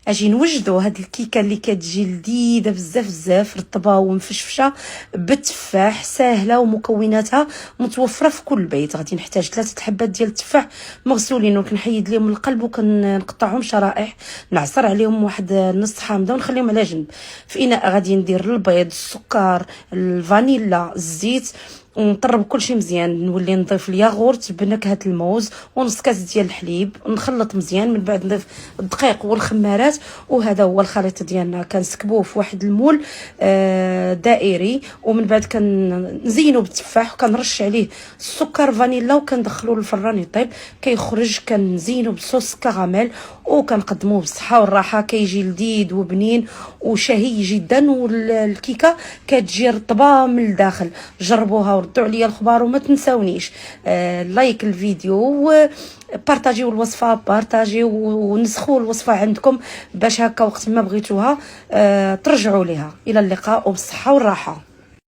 اجي نوجدوا هاد الكيكه اللي كتجي لذيذه بزاف بزاف، رطبه ومفشفشه بالتفاح، ساهله ومكوناتها متوفره في كل بيت. غادي نحتاج 3 حبات ديال التفاح مغسولين وكنحيد لهم القلب وكنقطعهم شرائح، نعصر عليهم واحد نص حامضه ونخليهم على جنب. في اناء غادي ندير البيض، السكر، الفانيلا، الزيت، ونطرب كلشي مزيان. نولي نضيف الياغورت بنكهه الموز ونص كاس ديال الحليب، نخلط مزيان. من بعد نضيف الدقيق والخمارات، وهذا هو الخليط ديالنا. كنسكبوه في واحد المول دائري، ومن بعد كنزينو بالتفاح وكنرش عليه السكر فانيلا وكندخلوه للفران يطيب. كيخرج كنزينو بصوص كراميل وكنقدموه بالصحه والراحه. كيجي لذيذ وبنين وشهي جدا، والكيكه كتجي رطبه من الداخل. جربوها وردوا عليا الخبار، وما تنساونيش لايك الفيديو وبارطاجيو الوصفه، بارطاجيو ونسخوا الوصفه عندكم باش هكا وقت ما بغيتوها ترجعوا ليها. الى اللقاء وبالصحه والراحه.